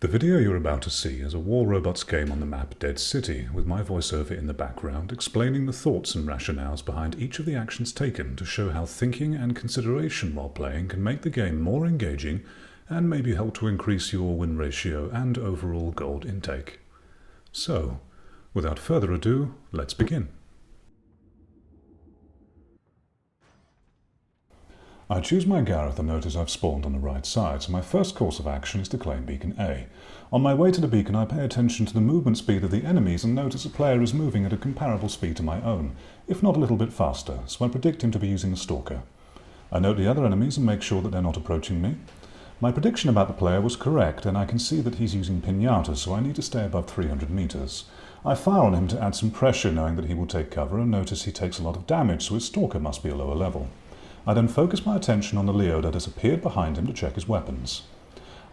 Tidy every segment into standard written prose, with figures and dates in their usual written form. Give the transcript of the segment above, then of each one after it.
The video you're about to see is a War Robots game on the map Dead City, with my voiceover in the background explaining the thoughts and rationales behind each of the actions taken to show how thinking and consideration while playing can make the game more engaging and maybe help to increase your win ratio and overall gold intake. So, without further ado, let's begin. I choose my Gareth and notice I've spawned on the right side, so my first course of action is to claim beacon A. On my way to the beacon I pay attention to the movement speed of the enemies and notice a player is moving at a comparable speed to my own, if not a little bit faster, so I predict him to be using a stalker. I note the other enemies and make sure that they're not approaching me. My prediction about the player was correct, and I can see that he's using piñatas, so I need to stay above 300 meters. I fire on him to add some pressure, knowing that he will take cover, and notice he takes a lot of damage, so his stalker must be a lower level. I then focus my attention on the Leo that has appeared behind him to check his weapons.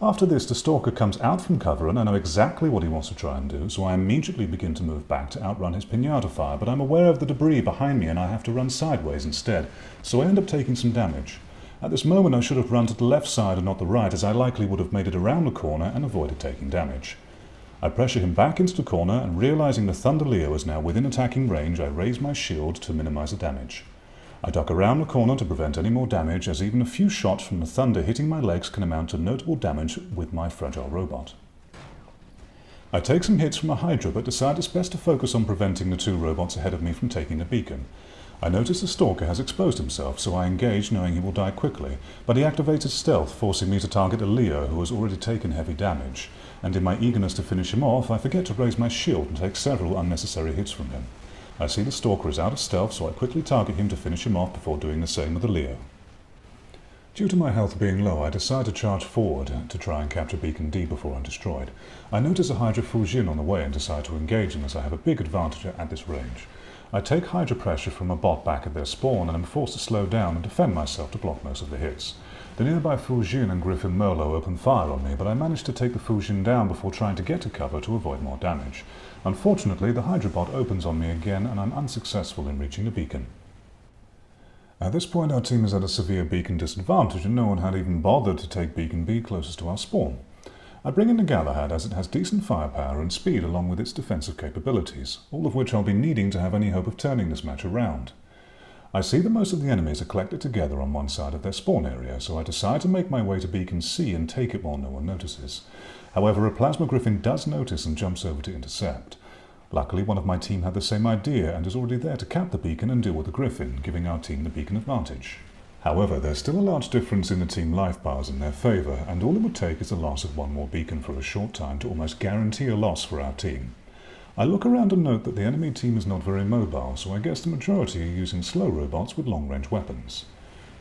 After this, the stalker comes out from cover and I know exactly what he wants to try and do, so I immediately begin to move back to outrun his piñata fire, but I'm aware of the debris behind me and I have to run sideways instead, so I end up taking some damage. At this moment I should have run to the left side and not the right, as I likely would have made it around the corner and avoided taking damage. I pressure him back into the corner, and realizing the Thunder Leo is now within attacking range, I raise my shield to minimize the damage. I duck around the corner to prevent any more damage, as even a few shots from the thunder hitting my legs can amount to notable damage with my fragile robot. I take some hits from a Hydra, but decide it's best to focus on preventing the two robots ahead of me from taking the beacon. I notice the stalker has exposed himself, so I engage knowing he will die quickly, but he activates his stealth, forcing me to target a Leo who has already taken heavy damage, and in my eagerness to finish him off, I forget to raise my shield and take several unnecessary hits from him. I see the stalker is out of stealth, so I quickly target him to finish him off before doing the same with the Leo. Due to my health being low, I decide to charge forward to try and capture beacon D before I'm destroyed. I notice a Hydra Fujin on the way and decide to engage him, as I have a big advantage at this range. I take Hydra pressure from a bot back at their spawn and am forced to slow down and defend myself to block most of the hits. The nearby Fujin and Griffin Merlo open fire on me, but I manage to take the Fujin down before trying to get to cover to avoid more damage. Unfortunately, the Hydra bot opens on me again and I'm unsuccessful in reaching the beacon. At this point our team is at a severe beacon disadvantage and no one had even bothered to take beacon B closest to our spawn. I bring in the Galahad as it has decent firepower and speed along with its defensive capabilities, all of which I'll be needing to have any hope of turning this match around. I see that most of the enemies are collected together on one side of their spawn area, so I decide to make my way to beacon C and take it while no one notices. However, a Plasma Griffin does notice and jumps over to intercept. Luckily, one of my team had the same idea and is already there to cap the beacon and deal with the Griffin, giving our team the beacon advantage. However, there's still a large difference in the team life bars in their favour, and all it would take is the loss of one more beacon for a short time to almost guarantee a loss for our team. I look around and note that the enemy team is not very mobile, so I guess the majority are using slow robots with long-range weapons.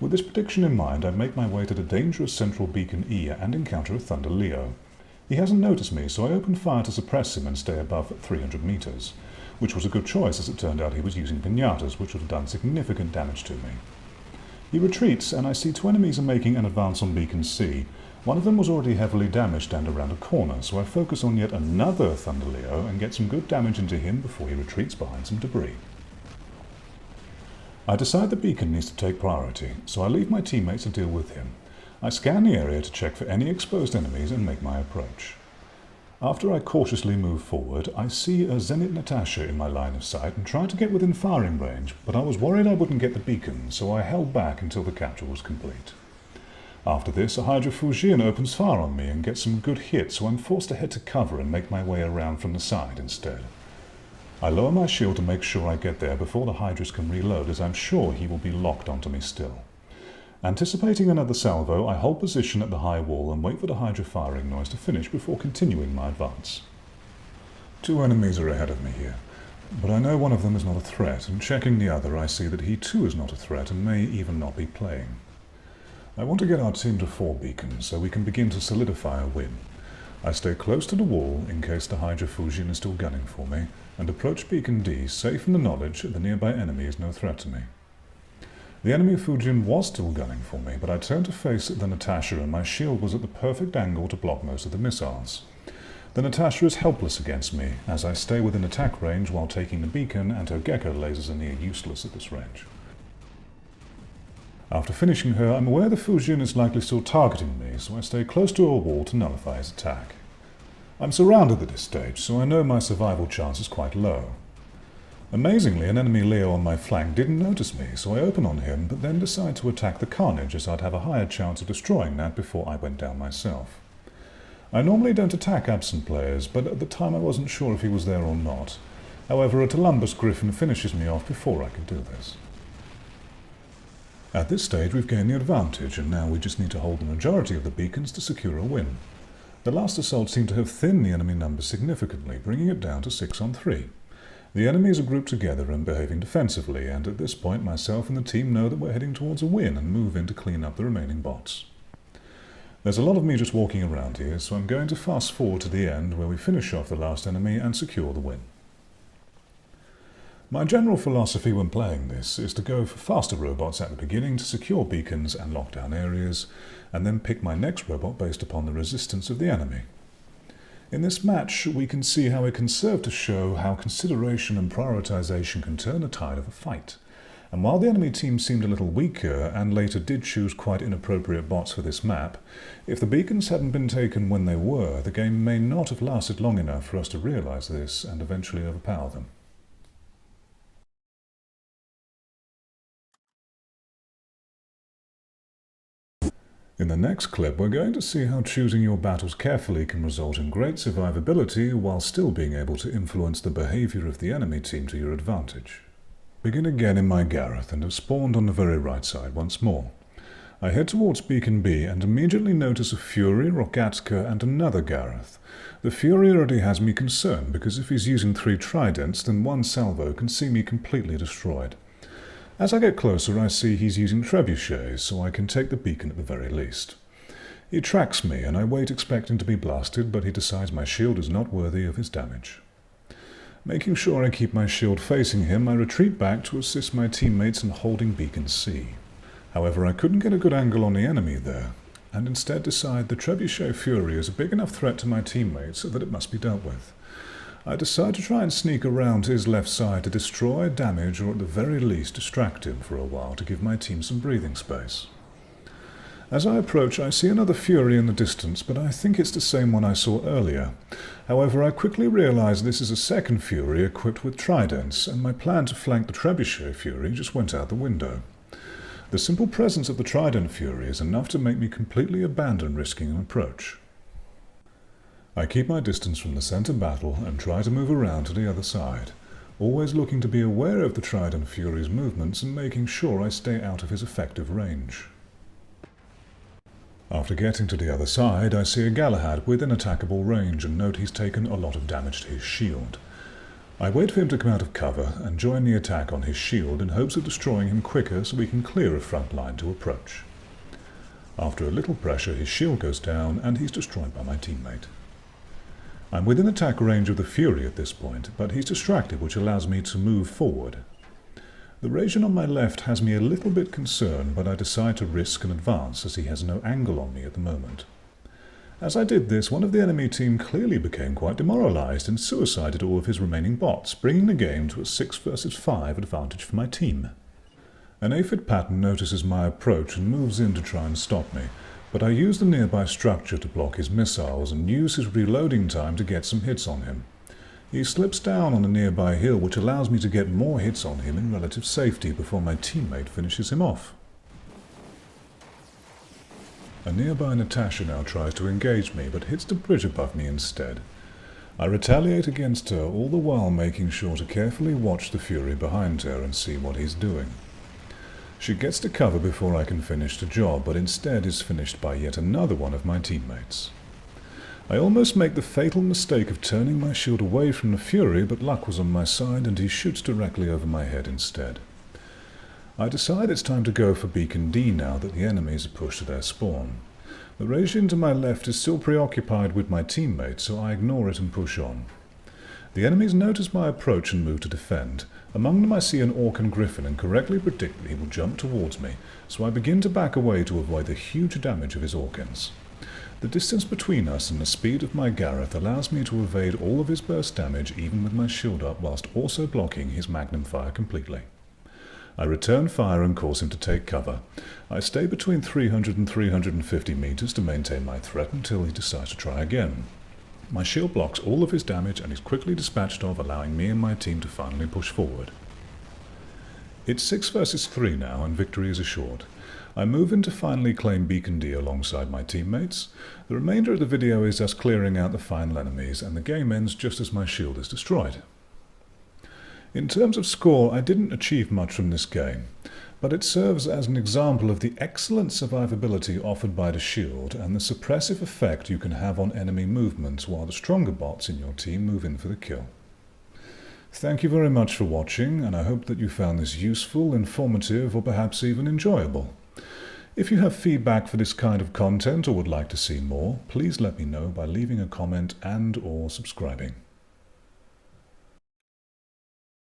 With this prediction in mind, I make my way to the dangerous central beacon E and encounter a Thunder Leo. He hasn't noticed me, so I open fire to suppress him and stay above 300 meters, which was a good choice as it turned out he was using piñatas, which would have done significant damage to me. He retreats, and I see two enemies are making an advance on beacon C. One of them was already heavily damaged and around a corner, so I focus on yet another Thunder Leo and get some good damage into him before he retreats behind some debris. I decide the beacon needs to take priority, so I leave my teammates to deal with him. I scan the area to check for any exposed enemies and make my approach. After I cautiously move forward, I see a Zenit Natasha in my line of sight and try to get within firing range, but I was worried I wouldn't get the beacon, so I held back until the capture was complete. After this, a Hydra Fujin opens fire on me and gets some good hits, so I'm forced to head to cover and make my way around from the side instead. I lower my shield to make sure I get there before the Hydras can reload, as I'm sure he will be locked onto me still. Anticipating another salvo, I hold position at the high wall and wait for the Hydra firing noise to finish before continuing my advance. Two enemies are ahead of me here, but I know one of them is not a threat, and checking the other I see that he too is not a threat and may even not be playing. I want to get our team to 4 beacons so we can begin to solidify a win. I stay close to the wall in case the Hydra Fujin is still gunning for me, and approach beacon D, safe in the knowledge that the nearby enemy is no threat to me. The enemy Fujin was still gunning for me, but I turned to face the Natasha and my shield was at the perfect angle to block most of the missiles. The Natasha is helpless against me, as I stay within attack range while taking the beacon, and her Gecko lasers are near useless at this range. After finishing her, I'm aware the Fujin is likely still targeting me, so I stay close to a wall to nullify his attack. I'm surrounded at this stage, so I know my survival chance is quite low. Amazingly, an enemy Leo on my flank didn't notice me, so I open on him, but then decide to attack the Carnage as I'd have a higher chance of destroying that before I went down myself. I normally don't attack absent players, but at the time I wasn't sure if he was there or not. However, a Columbus Griffin finishes me off before I could do this. At this stage we've gained the advantage, and now we just need to hold the majority of the beacons to secure a win. The last assault seemed to have thinned the enemy numbers significantly, bringing it down to 6 on 3. The enemies are grouped together and behaving defensively, and at this point myself and the team know that we're heading towards a win and move in to clean up the remaining bots. There's a lot of me just walking around here, so I'm going to fast forward to the end where we finish off the last enemy and secure the win. My general philosophy when playing this is to go for faster robots at the beginning to secure beacons and lock down areas, and then pick my next robot based upon the resistance of the enemy. In this match, we can see how it can serve to show how consideration and prioritization can turn the tide of a fight. And while the enemy team seemed a little weaker and later did choose quite inappropriate bots for this map, if the beacons hadn't been taken when they were, the game may not have lasted long enough for us to realize this and eventually overpower them. In the next clip, we're going to see how choosing your battles carefully can result in great survivability while still being able to influence the behavior of the enemy team to your advantage. Begin again in my Gareth and have spawned on the very right side once more. I head towards Beacon B and immediately notice a Fury, Rogatka and another Gareth. The Fury already has me concerned because if he's using 3 tridents, then one salvo can see me completely destroyed. As I get closer, I see he's using trebuchets, so I can take the beacon at the very least. He tracks me, and I wait expecting to be blasted, but he decides my shield is not worthy of his damage. Making sure I keep my shield facing him, I retreat back to assist my teammates in holding Beacon C. However, I couldn't get a good angle on the enemy there, and instead decide the trebuchet Fury is a big enough threat to my teammates that it must be dealt with. I decide to try and sneak around to his left side to destroy, damage, or at the very least distract him for a while to give my team some breathing space. As I approach, I see another Fury in the distance, but I think it's the same one I saw earlier. However, I quickly realize this is a second Fury equipped with tridents, and my plan to flank the trebuchet Fury just went out the window. The simple presence of the trident Fury is enough to make me completely abandon risking an approach. I keep my distance from the center battle and try to move around to the other side, always looking to be aware of the Trident Fury's movements and making sure I stay out of his effective range. After getting to the other side, I see a Galahad within attackable range and note he's taken a lot of damage to his shield. I wait for him to come out of cover and join the attack on his shield in hopes of destroying him quicker so we can clear a front line to approach. After a little pressure, his shield goes down and he's destroyed by my teammate. I'm within attack range of the Fury at this point, but he's distracted, which allows me to move forward. The Radiant on my left has me a little bit concerned, but I decide to risk and advance as he has no angle on me at the moment. As I did this, one of the enemy team clearly became quite demoralized and suicided all of his remaining bots, bringing the game to a 6 versus 5 advantage for my team. An aphid pattern notices my approach and moves in to try and stop me, but I use the nearby structure to block his missiles and use his reloading time to get some hits on him. He slips down on a nearby hill, which allows me to get more hits on him in relative safety before my teammate finishes him off. A nearby Natasha now tries to engage me, but hits the bridge above me instead. I retaliate against her, all the while making sure to carefully watch the Fury behind her and see what he's doing. She gets to cover before I can finish the job, but instead is finished by yet another one of my teammates. I almost make the fatal mistake of turning my shield away from the Fury, but luck was on my side and he shoots directly over my head instead. I decide it's time to go for Beacon D now that the enemies are pushed to their spawn. The Radiant to my left is still preoccupied with my teammates, so I ignore it and push on. The enemies notice my approach and move to defend. Among them I see an Orc and Griffin and correctly predict that he will jump towards me, so I begin to back away to avoid the huge damage of his Orcans. The distance between us and the speed of my Gareth allows me to evade all of his burst damage even with my shield up, whilst also blocking his magnum fire completely. I return fire and cause him to take cover. I stay between 300 and 350 meters to maintain my threat until he decides to try again. My shield blocks all of his damage and is quickly dispatched of, allowing me and my team to finally push forward. It's 6 versus 3 now, and victory is assured. I move in to finally claim Beacon D alongside my teammates. The remainder of the video is us clearing out the final enemies, and the game ends just as my shield is destroyed. In terms of score, I didn't achieve much from this game, but it serves as an example of the excellent survivability offered by the shield and the suppressive effect you can have on enemy movements while the stronger bots in your team move in for the kill. Thank you very much for watching, and I hope that you found this useful, informative, or perhaps even enjoyable. If you have feedback for this kind of content or would like to see more, please let me know by leaving a comment and/or subscribing.